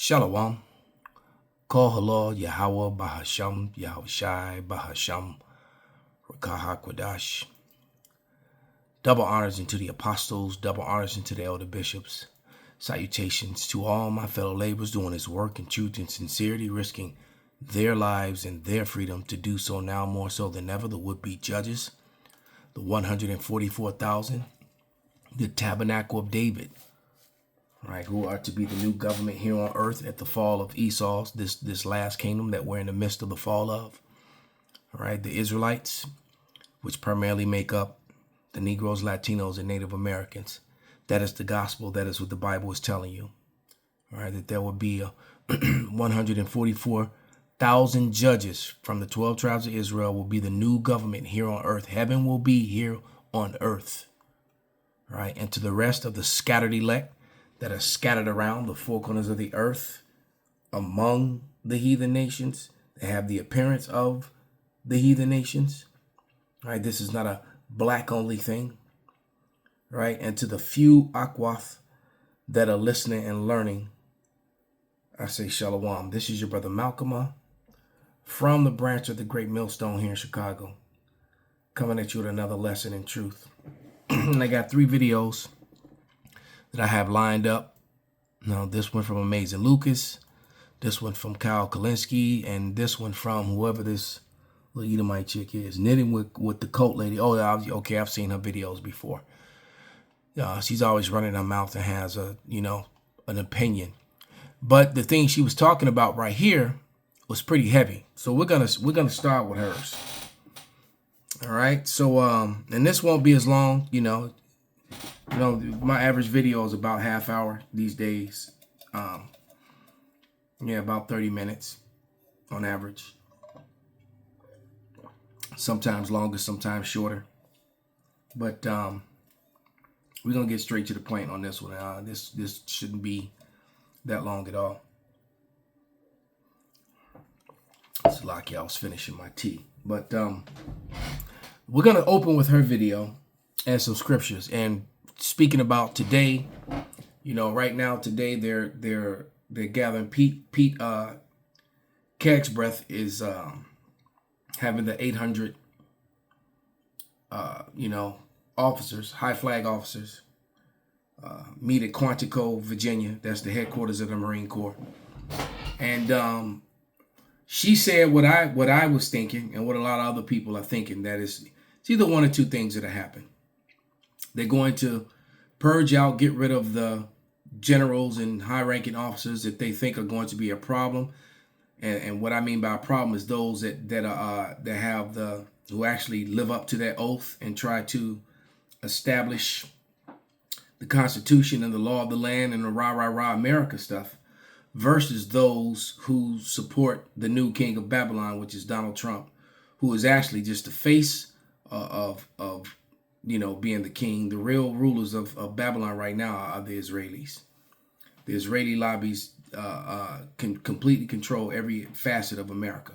Shalom. Kol halal Yahweh Bahasham Yahushai Bahasham Rakaha Kwadash. Double honors unto the apostles, double honors unto the elder bishops. Salutations to all my fellow laborers doing his work in truth and sincerity, risking their lives and their freedom to do so now more so than ever. The would-be judges, the 144,000, the tabernacle of David, right, who are to be the new government here on earth at the fall of Esau's, this last kingdom that we're in the midst of the fall of. All right, the Israelites, which primarily make up the Negroes, Latinos, and Native Americans. That is the gospel. That is what the Bible is telling you. All right, that there will be 144,000 judges from the 12 tribes of Israel will be the new government here on earth. Heaven will be here on earth. All right, and to the rest of the scattered elect that are scattered around the four corners of the earth among the heathen nations, that have the appearance of the heathen nations. All right, this is not a black only thing. Right, and to the few Akwath that are listening and learning, I say Shalom. This is your brother Malcolm from the branch of the Great Millstone here in Chicago, coming at you with another lesson in truth. And I got 3 videos that I have lined up. Now, this one from Amazing Lucas, this one from Kyle Kalinsky, and this one from whoever this little Edomite chick is, knitting with the cult lady. Oh, okay, I've seen her videos before. She's always running her mouth and has an opinion. But the thing she was talking about right here was pretty heavy. So we're gonna start with hers. All right. So and this won't be as long. My average video is about half hour these days. About 30 minutes on average. Sometimes longer, sometimes shorter. But we're going to get straight to the point on this one. This shouldn't be that long at all. It's like I was finishing my tea. But we're going to open with her video and some scriptures. And speaking about today, right now, today, they're gathering. Pete Kegsbreath is having the 800, officers, high flag officers, meet at Quantico, Virginia. That's the headquarters of the Marine Corps. And she said what I was thinking, and what a lot of other people are thinking, that it's either one or two things that happen. They're going to purge out, get rid of the generals and high-ranking officers that they think are going to be a problem. And what I mean by a problem is those who actually live up to that oath and try to establish the Constitution and the law of the land and the rah America stuff, versus those who support the new king of Babylon, which is Donald Trump, who is actually just the face of being the king. The real rulers of Babylon right now are the Israelis. The Israeli lobbies can completely control every facet of America.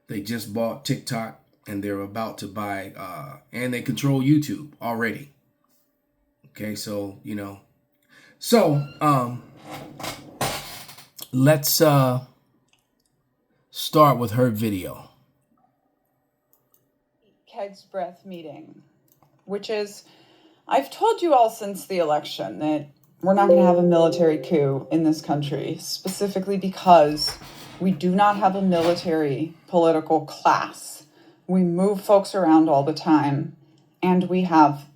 They just bought TikTok, and they're about to buy, and they control YouTube already. Okay, so, let's start with her video. Kegsbreath meeting, which is, I've told you all since the election that we're not going to have a military coup in this country, specifically because we do not have a military political class. We move folks around all the time, and we have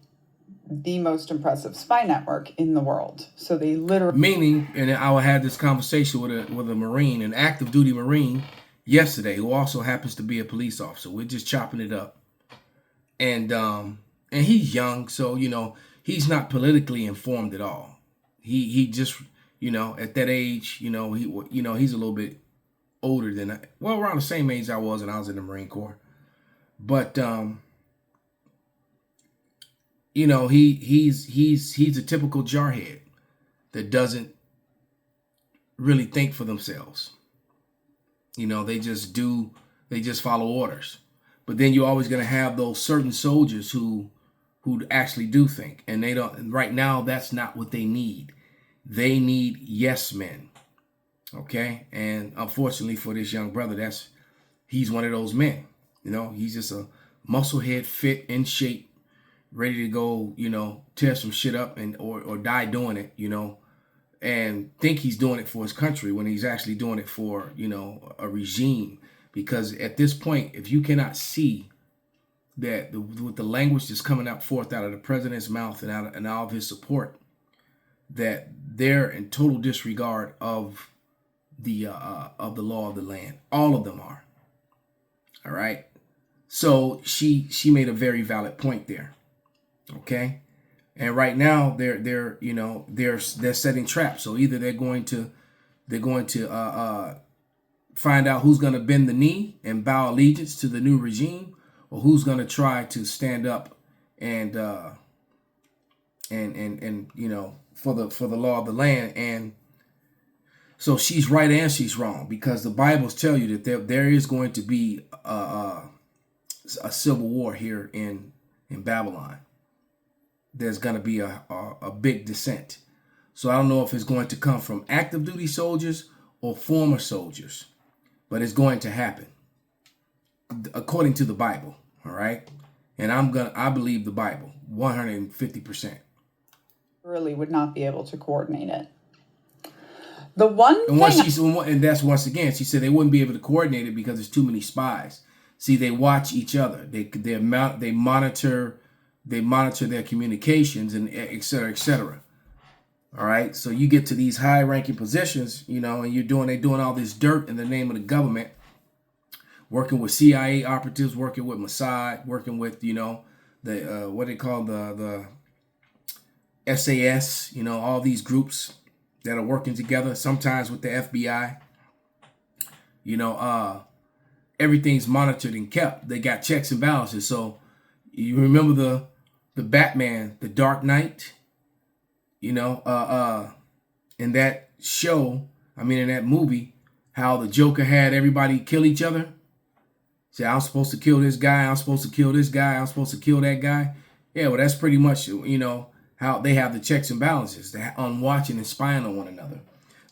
the most impressive spy network in the world. So they literally... Meaning, and I had this conversation with a Marine, an active duty Marine, yesterday, who also happens to be a police officer. We're just chopping it up. And he's young, so, he's not politically informed at all. He just, at that age, he's a little bit older than around the same age I was when I was in the Marine Corps. But he's a typical jarhead that doesn't really think for themselves. They just follow orders. But then you're always going to have those certain soldiers who actually do think, and they don't. And right now, that's not what they need. They need yes men. Okay. And unfortunately for this young brother, he's one of those men. He's just a musclehead, fit, in shape, ready to go, tear some shit up or die doing it, and think he's doing it for his country when he's actually doing it for, a regime. Because at this point, if you cannot see that with the language that's coming forth out of the president's mouth and out of his support, that they're in total disregard of the law of the land. All of them are. All right. So she made a very valid point there. Okay. And right now they're setting traps. So either they're going to find out who's going to bend the knee and bow allegiance to the new regime, or who's going to try to stand up and for the law of the land. And so she's right and she's wrong, because the Bibles tell you that there is going to be a civil war here in Babylon. There's going to be a big descent. So I don't know if it's going to come from active duty soldiers or former soldiers, but it's going to happen according to the Bible. All right. And I believe the Bible 150%. Really would not be able to coordinate it. The one and that's once again, she said they wouldn't be able to coordinate it because there's too many spies. See, they watch each other. They monitor their communications, and et cetera, et cetera. All right. So you get to these high ranking positions, and they're doing all this dirt in the name of the government, working with CIA operatives, working with Mossad, working with, the what they call the SAS, all these groups that are working together, sometimes with the FBI. Everything's monitored and kept. They got checks and balances. So you remember the Batman, the Dark Knight, in that show, in that movie, how the Joker had everybody kill each other. Say, I'm supposed to kill this guy, I'm supposed to kill this guy, I'm supposed to kill that guy. Yeah, well, that's pretty much, how they have the checks and balances. They're on watching and spying on one another.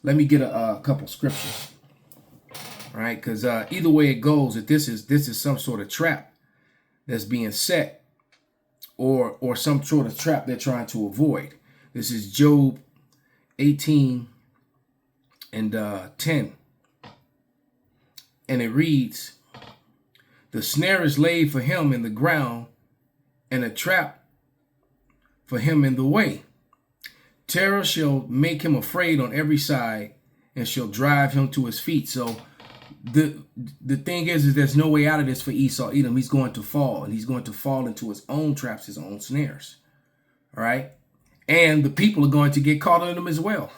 Let me get a couple scriptures. All right, because either way it goes, that this is some sort of trap that's being set, or some sort of trap they're trying to avoid. This is Job 18 and 10. And it reads, "The snare is laid for him in the ground, and a trap for him in the way. Terror shall make him afraid on every side, and shall drive him to his feet." So the thing is there's no way out of this for Esau Edom. He's going to fall, and he's going to fall into his own traps, his own snares. All right. And the people are going to get caught in them as well.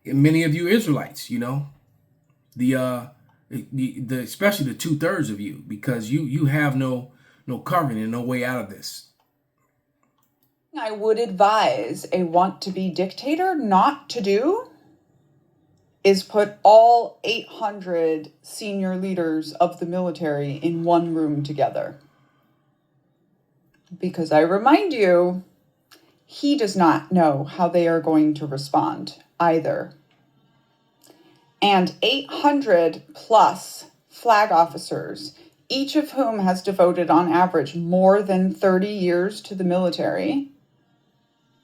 And many of you Israelites, the especially the 2/3 of you, because you have no covering and no way out of this. I would advise a want-to-be dictator not to do is put all 800 senior leaders of the military in one room together. Because I remind you, he does not know how they are going to respond either. And 800 plus flag officers, each of whom has devoted on average more than 30 years to the military,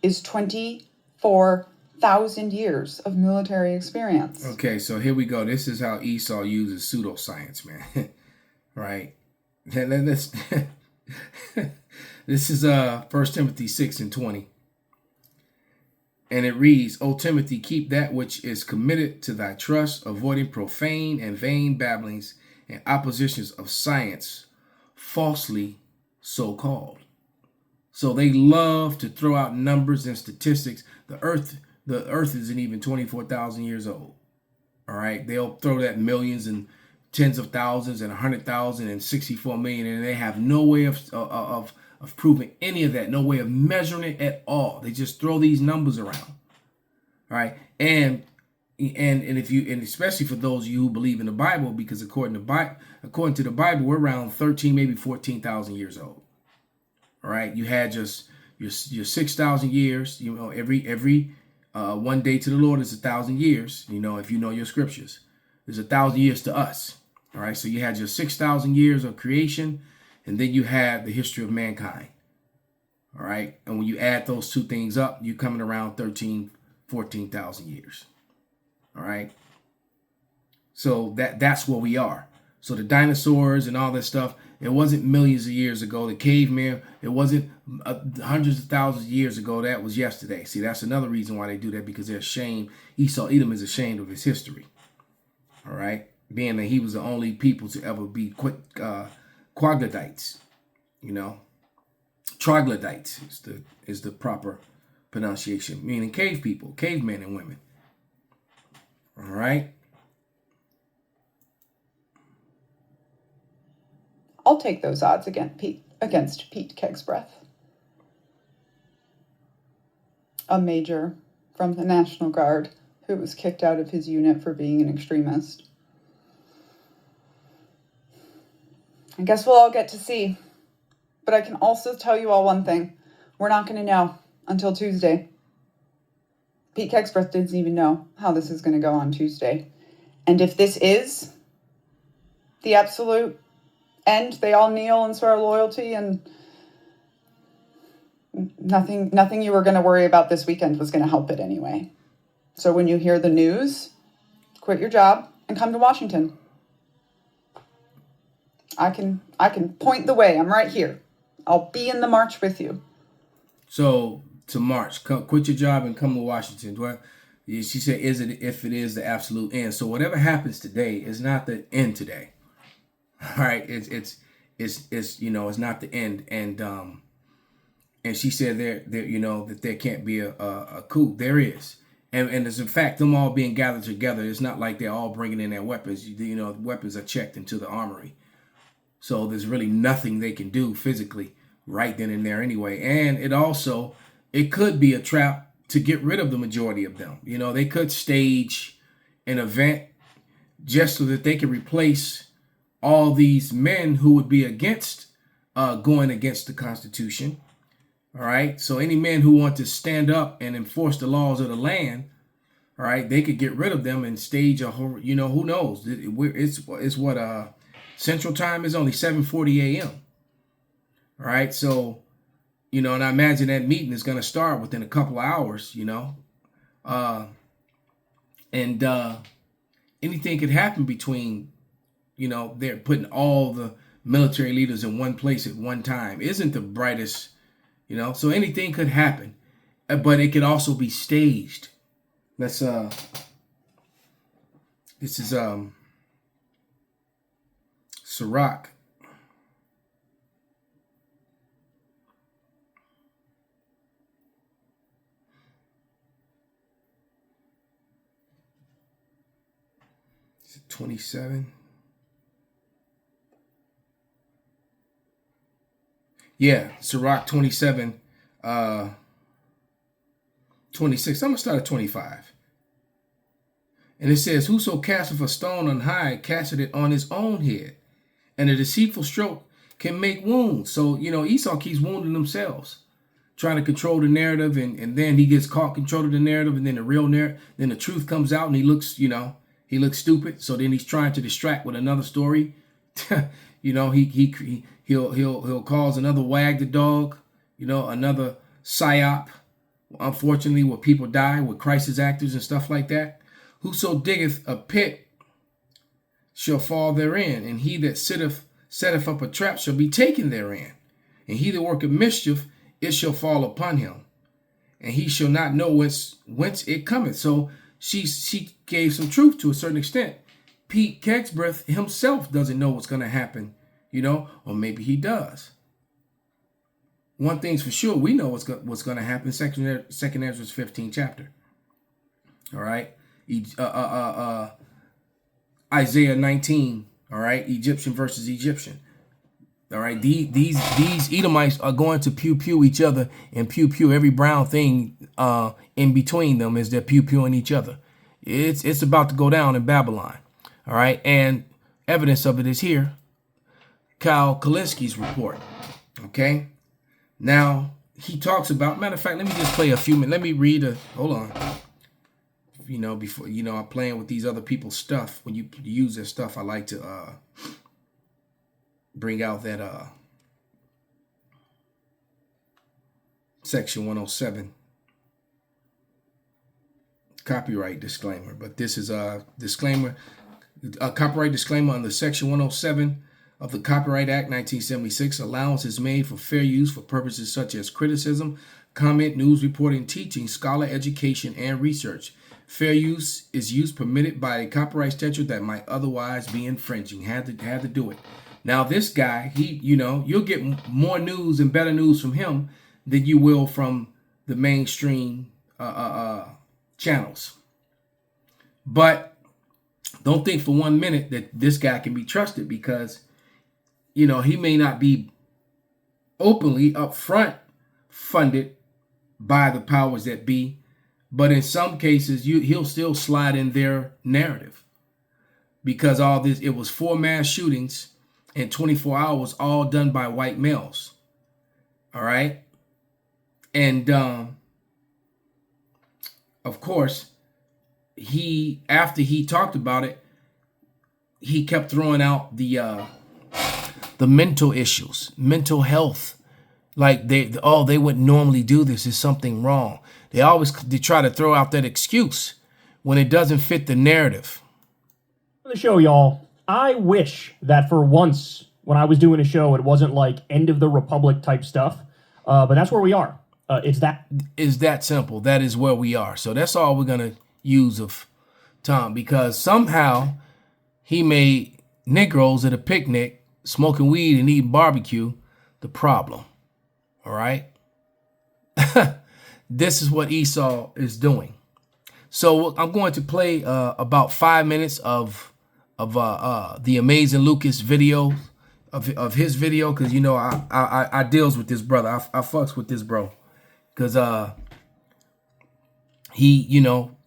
is 24,000 years of military experience. Okay, so here we go. This is how Esau uses pseudoscience, man. Right? This is 1 Timothy 6:20. And it reads, "O Timothy, keep that which is committed to thy trust, avoiding profane and vain babblings and oppositions of science, falsely so called." So they love to throw out numbers and statistics. The earth isn't even 24,000 years old. All right. They'll throw that millions and tens of thousands and 100,000 and 64 million. And they have no way of proving any of that. No way of measuring it at all. They just throw these numbers around. All right. And especially for those of you who believe in the Bible, because according to the Bible, we're around 13, maybe 14,000 years old. All right. You had just your 6,000 years, every One day to the Lord is 1,000 years. You know, if you know your scriptures, there's 1,000 years to us. All right. So you had your 6,000 years of creation, and then you had the history of mankind. All right. And when you add those two things up, you're coming around 14,000 years. All right. So that's where we are. So the dinosaurs and all that stuff, it wasn't millions of years ago. The caveman, it wasn't hundreds of thousands of years ago. That was yesterday. See, that's another reason why they do that, because they're ashamed. Esau, Edom is ashamed of his history. All right. Being that he was the only people to ever be quaggledites, you know. Troglodytes is the proper pronunciation, meaning cave people, cavemen and women. All right. I'll take those odds against Pete Kegsbreath, a major from the National Guard who was kicked out of his unit for being an extremist. I guess we'll all get to see. But I can also tell you all one thing. We're not going to know until Tuesday. Pete Kegsbreath doesn't even know how this is going to go on Tuesday. And if this is the absolute end, they all kneel and swear loyalty, and nothing you were going to worry about this weekend was going to help it anyway. So when you hear the news, quit your job and come to Washington. I can point the way. I'm right here. I'll be in the march with you. So to march, quit your job and come to Washington. Well, she said, if it is the absolute end. So whatever happens today is not the end today. All right. It's you know, it's not the end. And she said there you know, that there can't be a coup. There is. And as a fact, them all being gathered together, it's not like they're all bringing in their weapons. You know, weapons are checked into the armory. So there's really nothing they can do physically right then and there anyway. And it could be a trap to get rid of the majority of them. You know, they could stage an event just so that they can replace all these men who would be against going against the Constitution. All right. So any men who want to stand up and enforce the laws of the land, all right, they could get rid of them and stage a whole, you know, who knows? It's what Central Time is only 7:40 a.m. All right. So, you know, and I imagine that meeting is going to start within a couple of hours, you know, and anything could happen between, you know, they're putting all the military leaders in one place at one time. Isn't the brightest, you know, so anything could happen, but it could also be staged. This is Sirach. Is it 27? Yeah, Sirach 27, 26. I'm going to start at 25. And it says, whoso casteth a stone on high, casteth it on his own head. And a deceitful stroke can make wounds. So, you know, Esau keeps wounding themselves, trying to control the narrative. And then he gets caught controlling the narrative. And then the real narrative, then the truth comes out and he looks, you know, he looks stupid. So then he's trying to distract with another story. You know, he'll cause another wag the dog, you know, another psyop, unfortunately, where people die with crisis actors and stuff like that. Whoso diggeth a pit shall fall therein, and he that setteth up a trap shall be taken therein. And he that worketh mischief, it shall fall upon him, and he shall not know whence it cometh. So she gave some truth to a certain extent. Pete Kegsbreath himself doesn't know what's going to happen, you know, or maybe he does. One thing's for sure, we know what's going to happen. Second Ezra 15 chapter. All right. Isaiah 19. All right. Egyptian versus Egyptian. All right. These Edomites are going to pew each other and pew every brown thing in between them as they're pewing each other. It's about to go down in Babylon. All right. And evidence of it is here. Kyle Kalinski's report. Okay. Now, he talks about, matter of fact, let me just play a few minutes. Let me read hold on. Before, I'm playing with these other people's stuff. When you use their stuff, I like to bring out that section 107 copyright disclaimer. But this is a disclaimer, a copyright disclaimer under section 107 of the Copyright Act 1976. Allowance is made for fair use for purposes such as criticism, comment, news reporting, teaching, scholar education, and research. Fair use is use permitted by a copyright statute that might otherwise be infringing. Had to do it. Now this guy, you'll get more news and better news from him than you will from the mainstream channels. But don't think for 1 minute that this guy can be trusted, because he may not be openly upfront funded by the powers that be, but in some cases he'll still slide in their narrative, because all this, it was 4 mass shootings in 24 hours, all done by white males. All right. And of course, after he talked about it, he kept throwing out the mental issues, mental health. Like they wouldn't normally do this. Is something wrong? They try to throw out that excuse when it doesn't fit the narrative. The show, y'all. I wish that for once, when I was doing a show, it wasn't like end of the Republic type stuff. But that's where we are. It's that simple. That is where we are. So that's all we're gonna use of Tom, because somehow he made Negroes at a picnic smoking weed and eating barbecue the problem. All right. This is what Esau is doing. So I'm going to play about 5 minutes of the Amazing Lucas video, of his video, because I deals with this brother. I fucks with this bro, because he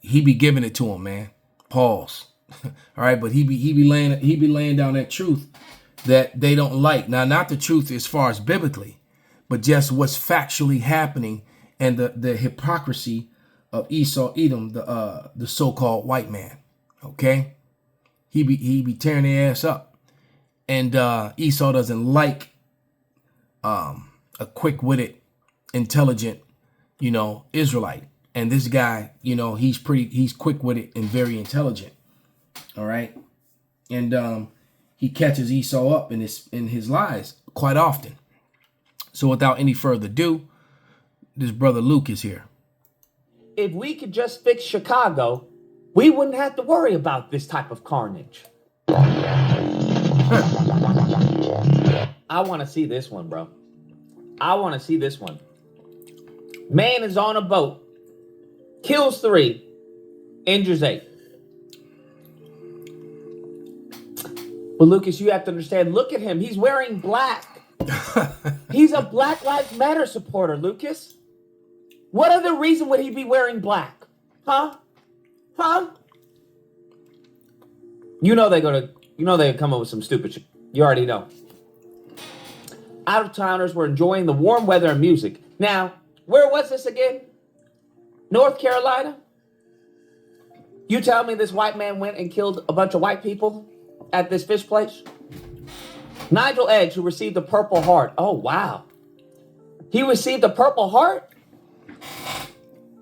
be giving it to him, man. Pause. All right, but he be laying down that truth that they don't like. Now, not the truth as far as biblically, but just what's factually happening, and the hypocrisy of Esau Edom, the so-called white man. Okay, he be tearing their ass up, and Esau doesn't like a quick-witted, intelligent, Israelite. And this guy, he's quick-witted and very intelligent. All right, and he catches Esau up in his lies quite often. So without any further ado, this brother Luke is here. If we could just fix Chicago, we wouldn't have to worry about this type of carnage. I want to see this one, bro. I want to see this one. Man is on a boat, kills 3, injures 8. But Lucas, you have to understand, look at him. He's wearing black. He's a Black Lives Matter supporter, Lucas. What other reason would he be wearing black? Huh? They come up with some stupid shit. You already know. Out-of-towners were enjoying the warm weather and music. Now, where was this again? North Carolina? You tell me this white man went and killed a bunch of white people at this fish place? Nigel Edge, who received a Purple Heart. Oh, wow. He received a Purple Heart?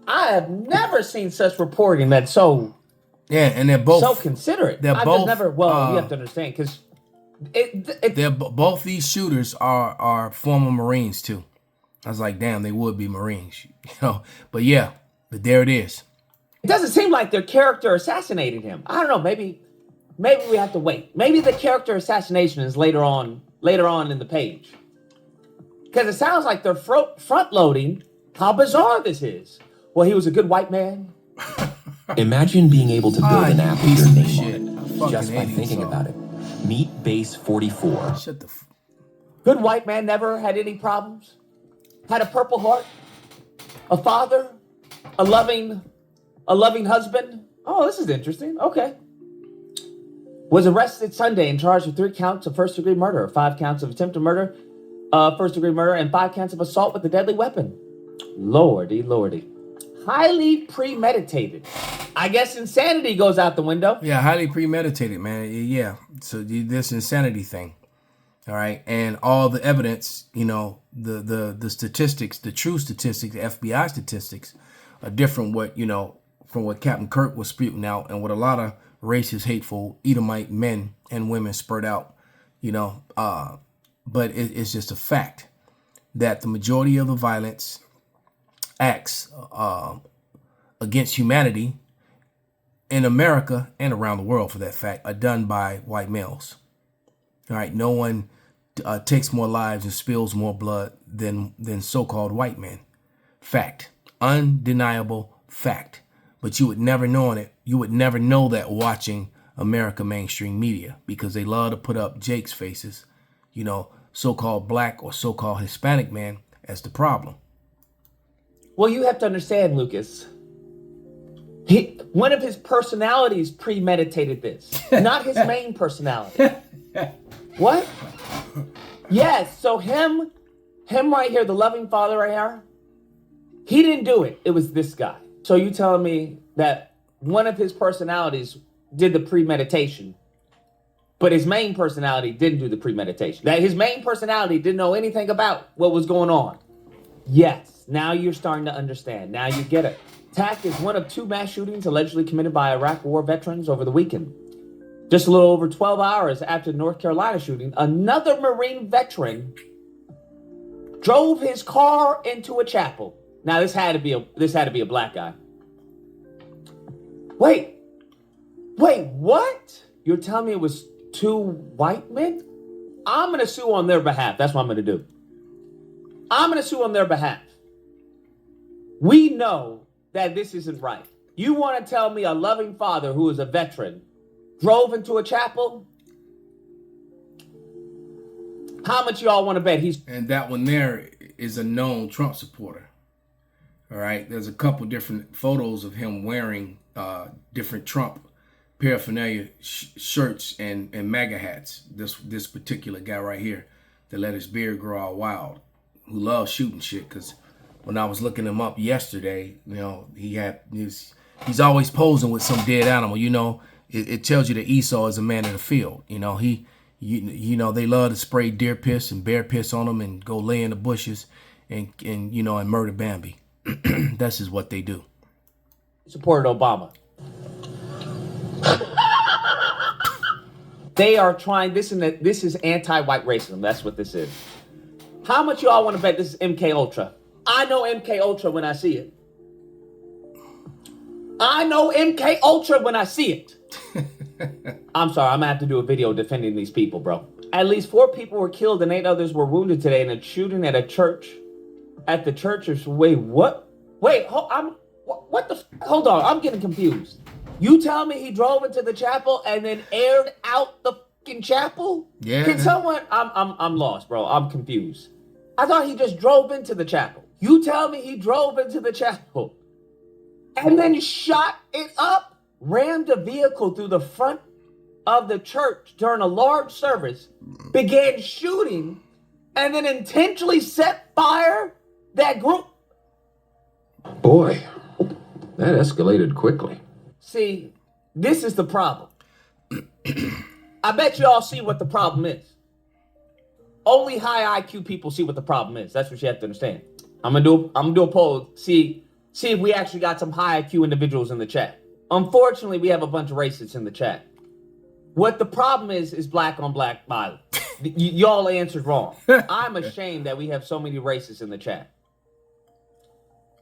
I have never seen such reporting that's so... Yeah, and they're both... so considerate. They're I've both... just never... Well, you have to understand, because... both these shooters are former Marines, too. I was like, damn, they would be Marines. But yeah, but there it is. It doesn't seem like their character assassinated him. I don't know, maybe we have to wait. Maybe the character assassination is later on in the page. Because it sounds like they're front-loading how bizarre this is. Well, he was a good white man. Imagine being able to build an app with your name on it, just by hate thinking Esau. about it. Meet Base 44. Shut the... Good white man, never had any problems. Had a Purple Heart. A father. A loving husband. Oh, this is interesting. Okay. Was arrested Sunday and charged with 3 counts of first-degree murder, 5 counts of attempted murder, first-degree murder, and 5 counts of assault with a deadly weapon. Lordy, lordy. Highly premeditated. I guess insanity goes out the window. Yeah, highly premeditated, man. Yeah. So this insanity thing. All right. And all the evidence, you know, the statistics, the true statistics, the FBI statistics are different from what Captain Kirk was spewing out and what a lot of racist, hateful Edomite men and women spurt out, but it's just a fact that the majority of the violence acts against humanity in America and around the world, for that fact, are done by white males. All right, no one takes more lives and spills more blood than so-called white men. Fact, undeniable fact. But you would never know it. You would never know that watching America mainstream media, because they love to put up Jake's faces, so-called black or so-called Hispanic man as the problem. Well, you have to understand, Lucas. One of his personalities premeditated this, not his main personality. What? Yes, so him right here, the loving father right here, he didn't do it. It was this guy. So you telling me that one of his personalities did the premeditation, but his main personality didn't do the premeditation? That his main personality didn't know anything about what was going on? Yes, now you're starting to understand. Now you get it. TAC is one of 2 mass shootings allegedly committed by Iraq War veterans over the weekend. Just a little over 12 hours after the North Carolina shooting, another Marine veteran drove his car into a chapel. Now this had to be a black guy. Wait, what? You're telling me it was 2 white men? I'm gonna sue on their behalf. That's what I'm gonna do. I'm gonna sue on their behalf. We know that this isn't right. You want to tell me a loving father who is a veteran drove into a chapel? How much y'all want to bet he's... And that one there is a known Trump supporter. All right. There's a couple different photos of him wearing different Trump paraphernalia shirts and MAGA hats. This particular guy right here that let his beard grow all wild, who loves shooting shit. Because when I was looking him up yesterday, he's always posing with some dead animal. It tells you that Esau is a man in the field. They love to spray deer piss and bear piss on him and go lay in the bushes and murder Bambi. That's just what they do. supported Obama. They are trying this, and this is anti-white racism. That's what this is. How much y'all want to bet this is MK Ultra? I know MK Ultra when I see it. I know MK Ultra when I see it. I'm sorry, I'm gonna have to do a video defending these people, bro. At least 4 people were killed and 8 others were wounded today in a shooting at a church. At the church, wait, what? Wait, what the? Hold on, I'm getting confused. You tell me he drove into the chapel and then aired out the fucking chapel? Yeah. Can someone? I'm lost, bro. I'm confused. I thought he just drove into the chapel. You tell me he drove into the chapel and then shot it up, rammed a vehicle through the front of the church during a large service, began shooting, and then intentionally set fire that group. Boy, that escalated quickly. See, this is the problem. I bet you all see what the problem is. Only high IQ people see what the problem is. That's what you have to understand. I'm gonna do a poll. See if we actually got some high IQ individuals in the chat. Unfortunately, we have a bunch of racists in the chat. What the problem is black on black violence. Y'all answered wrong. I'm ashamed that we have so many racists in the chat.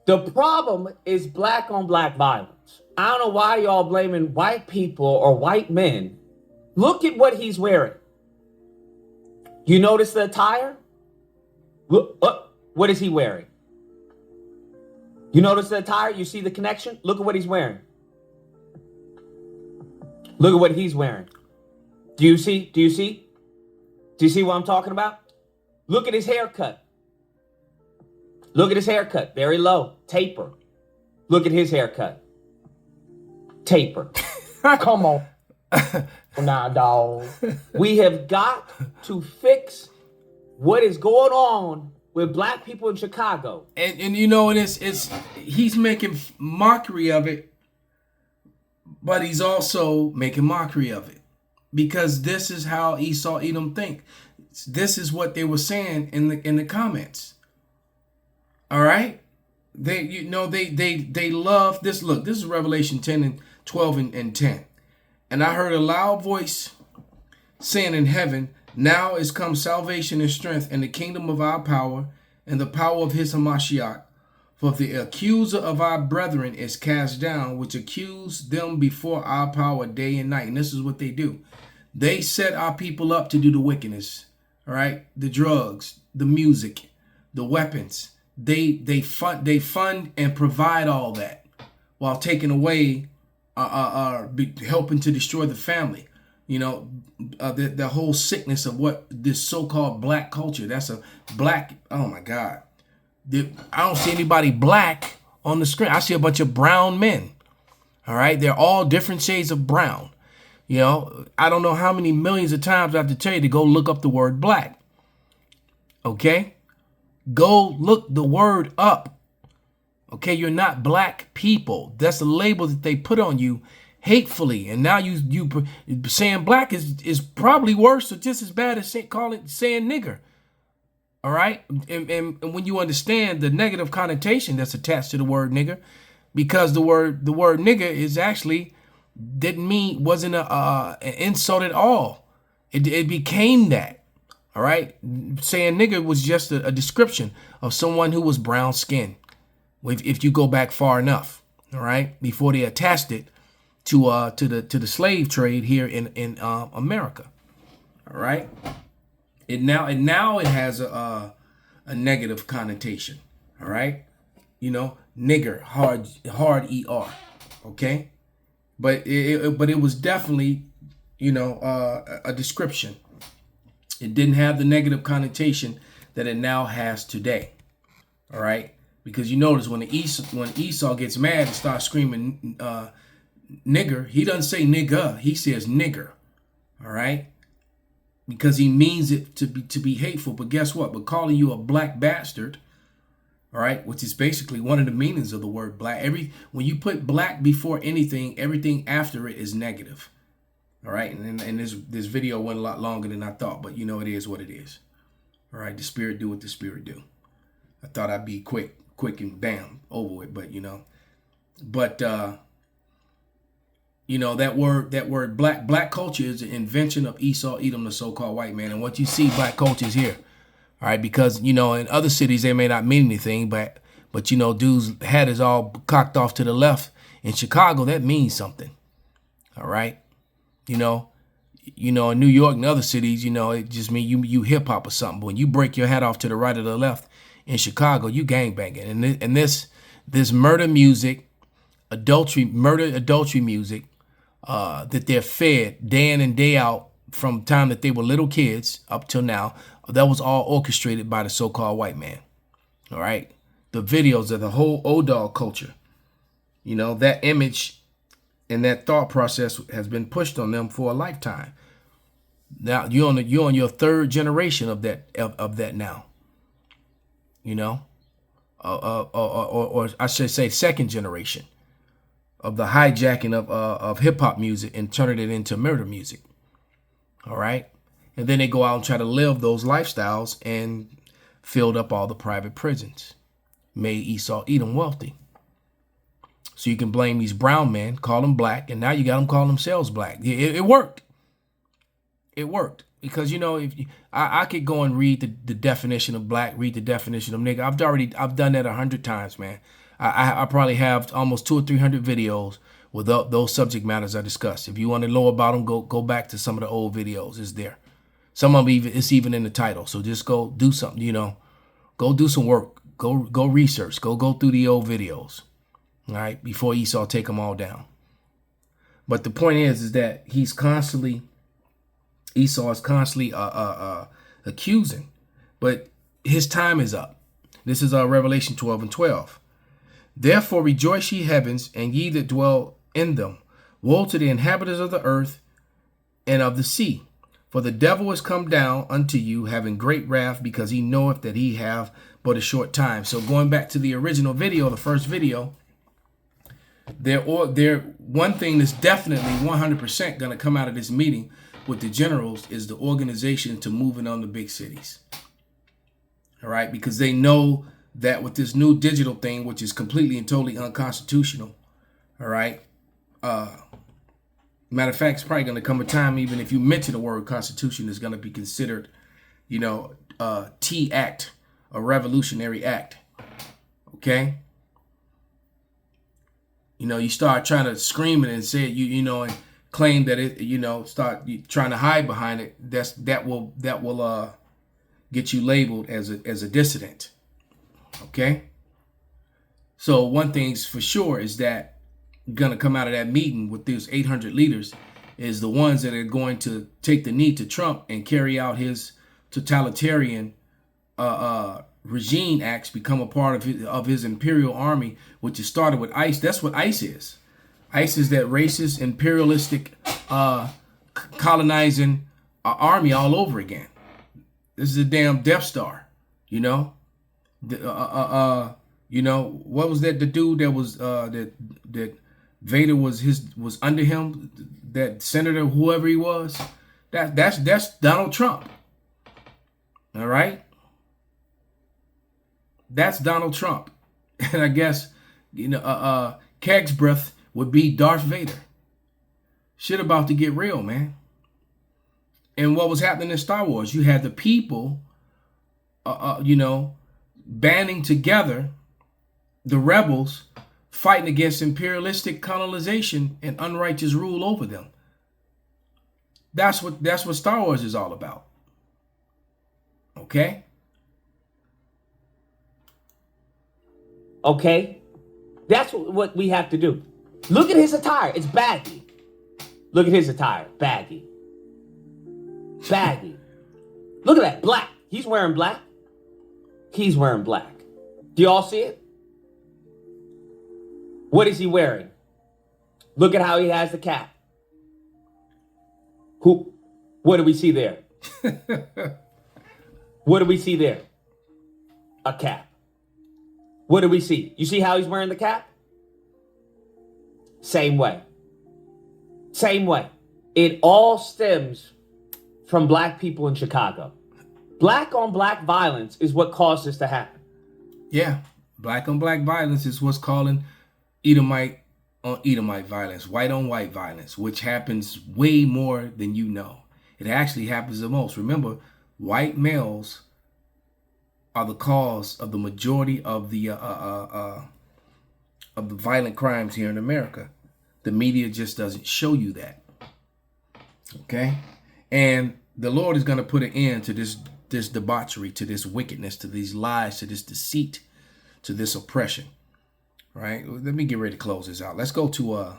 The problem is black on black violence. I don't know why y'all blaming white people or white men. Look at what he's wearing. You notice the attire? Look, what is he wearing? You notice the attire? You see the connection? Look at what he's wearing. Look at what he's wearing. Do you see? Do you see what I'm talking about? Look at his haircut. Look at his haircut. Very low. Taper. Look at his haircut. Taper. Come on. Nah, dog. We have got to fix what is going on with black people in Chicago. And you know, it's he's making mockery of it, but he's also making mockery of it, because this is how Esau Edom think. This is what they were saying in the comments. All right, they love this. Look, this is Revelation 10 and 12 and 10. And I heard a loud voice saying in heaven, now is come salvation and strength and the kingdom of our power and the power of his Hamashiach. For the accuser of our brethren is cast down, which accused them before our power day and night. And this is what they do. They set our people up to do the wickedness. All right. The drugs, the music, the weapons. They fund and provide all that while taking away, helping to destroy the family. You know, the whole sickness of what this so-called black culture. That's a black. Oh my God. I don't see anybody black on the screen. I see a bunch of brown men. All right. They're all different shades of brown. You know, I don't know how many millions of times I have to tell you to go look up the word black. Okay. Go look the word up. Okay. You're not black people. That's the label that they put on you hatefully. And now you saying black is probably worse or just as bad as saying nigger. All right. And when you understand the negative connotation that's attached to the word nigger, because the word nigger is actually wasn't an insult at all. It became that. All right. Saying nigger was just a description of someone who was brown skinned. If you go back far enough. All right. Before they attached it to the slave trade here in America. All right. It now it has a negative connotation. All right. You know, nigger, hard ER. Okay. But it was definitely, you know, a description. It didn't have the negative connotation that it now has today. All right. Because you notice when Esau gets mad and starts screaming nigger, he doesn't say nigga, he says nigger. All right. Because he means it to be hateful. But guess what? But calling you a black bastard, all right, which is basically one of the meanings of the word black. When you put black before anything, everything after it is negative. All right. And this video went a lot longer than I thought, but you know, it is what it is. All right. The spirit do what the spirit do. I thought I'd be quick and bam, over with. But, you know, you know, that word black culture is an invention of Esau Edom, the so-called white man. And what you see, black culture is here. All right. Because, you know, in other cities, they may not mean anything, but, you know, dude's head is all cocked off to the left. In Chicago, that means something. All right. You know, in New York and other cities, you know, it just means you hip hop or something. But when you break your head off to the right or the left in Chicago, you gangbanging. And this murder music, adultery music, that they're fed day in and day out from the time that they were little kids up till now, that was all orchestrated by the so-called white man. All right. The videos of the whole O-Dog culture, you know, that image and that thought process has been pushed on them for a lifetime. Now you're on your third generation of that now, you know, or I should say second generation of the hijacking of hip hop music and turning it into murder music. All right. And then they go out and try to live those lifestyles and filled up all the private prisons, made Esau Edom wealthy. So you can blame these brown men, call them black, and now you got them calling themselves black. It worked. It worked. Because, you know, I could go and read the definition of black, read the definition of nigga. I've done that 100 times, man. I probably have almost 200 or 300 videos with those subject matters I discussed. If you want to know about them, go back to some of the old videos. It's there. Some of them it's even in the title. So just go do something, you know, go do some work, go research, go through the old videos. All right. Before Esau take them all down. But the point is that Esau is constantly accusing, but his time is up. This is Revelation 12 and 12. Therefore rejoice ye heavens, and ye that dwell in them. Woe to the inhabitants of the earth and of the sea, For the devil is come down unto you, having great wrath, because he knoweth that he have but a short time. So going back to the original video, the first video, there one thing that's definitely 100% going to come out of this meeting with the generals is the organization to moving on the big cities. All right, because they know that with this new digital thing, which is completely and totally unconstitutional, all right. Matter of fact, it's probably going to come a time, even if you mention the word constitution, is going to be considered, T-Act, a revolutionary act. Okay. You start trying to scream it and say it, and claim that it, start trying to hide behind it. That will get you labeled as a dissident. Okay. So one thing's for sure is that going to come out of that meeting with these 800 leaders is the ones that are going to take the knee to Trump and carry out his totalitarian regime acts, become a part of his imperial army, which is started with ICE. That's what ICE is. ICE is that racist, imperialistic, colonizing army all over again. This is a damn Death Star, what was that? The dude that was that Vader was under him, that senator, whoever he was, that's Donald Trump. All right. That's Donald Trump. And I guess, Keg's breath would be Darth Vader. Shit about to get real, man. And what was happening in Star Wars, you had the people, banding together, the rebels fighting against imperialistic colonization and unrighteous rule over them. That's what Star Wars is all about. Okay? Okay? That's what we have to do. Look at his attire. It's baggy. Look at his attire. Baggy. Baggy. Look at that. Black. He's wearing black. He's wearing black. Do you all see it? What is he wearing? Look at how he has the cap. What do we see there? What do we see there? A cap. What do we see? You see how he's wearing the cap? Same way. Same way. It all stems from black people in Chicago. Black on black violence is what caused this to happen. Yeah. Black on black violence is what's calling Edomite on Edomite violence, white on white violence, which happens way more than you know. It actually happens the most. Remember, white males are the cause of the majority of the violent crimes here in America. The media just doesn't show you that. Okay? And the Lord is going to put an end to this debauchery, to this wickedness, to these lies, to this deceit, to this oppression. Right? Let me get ready to close this out. Let's go to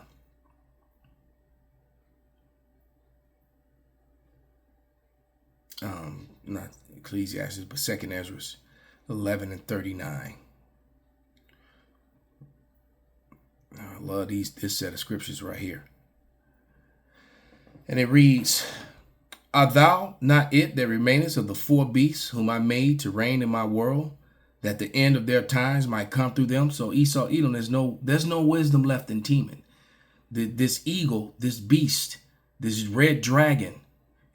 not Ecclesiastes, but 2nd Ezra 11 and 39. I love this set of scriptures right here. And it reads, "Art thou not it that remainest of the four beasts whom I made to reign in my world, that the end of their times might come through them?" So Esau, Edom, there's no wisdom left in Teman. This eagle, this beast, this red dragon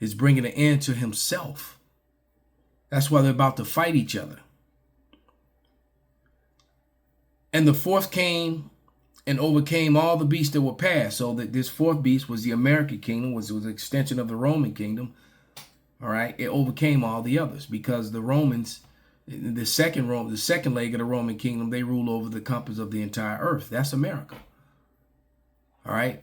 is bringing an end to himself. That's why they're about to fight each other. And the fourth came and overcame all the beasts that were past. So that this fourth beast was the American kingdom, was an extension of the Roman kingdom. All right. It overcame all the others because the Romans, the second leg of the Roman kingdom, they rule over the compass of the entire earth. That's America. All right.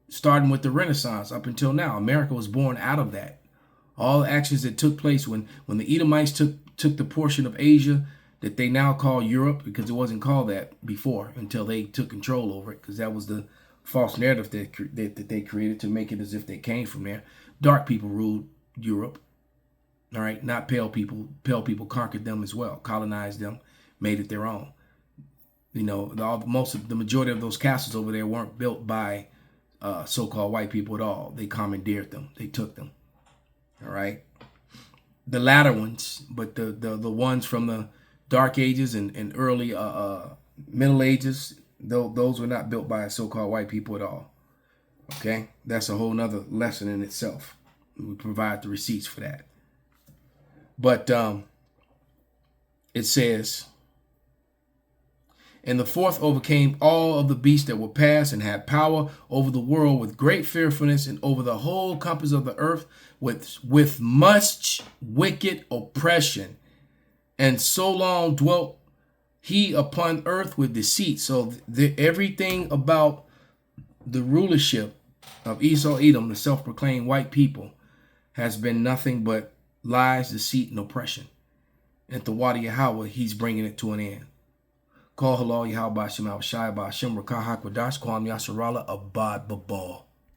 Starting with the Renaissance up until now, America was born out of that. All the actions that took place when the Edomites took the portion of Asia that they now call Europe, because it wasn't called that before until they took control over it, because that was the false narrative that they created to make it as if they came from there. Dark people ruled Europe. All right, not pale people. Pale people conquered them as well, colonized them, made it their own. You know, the majority of those castles over there weren't built by so-called white people at all. They commandeered them. They took them. All right. The latter ones, but the ones from the Dark Ages and early Middle Ages, those were not built by so-called white people at all. Okay, that's a whole nother lesson in itself. We provide the receipts for that. But it says, and the fourth overcame all of the beasts that were past and had power over the world with great fearfulness and over the whole compass of the earth with much wicked oppression. And so long dwelt he upon earth with deceit. So everything about the rulership of Esau, Edom, the self-proclaimed white people, has been nothing but lies, deceit, and oppression. And the Wadi Yahweh, he's bringing it to an end. Call halal Yahweh Bashim Al Shai Bashim Rakah Hakwadash Kwam Yasharala Abad Babal.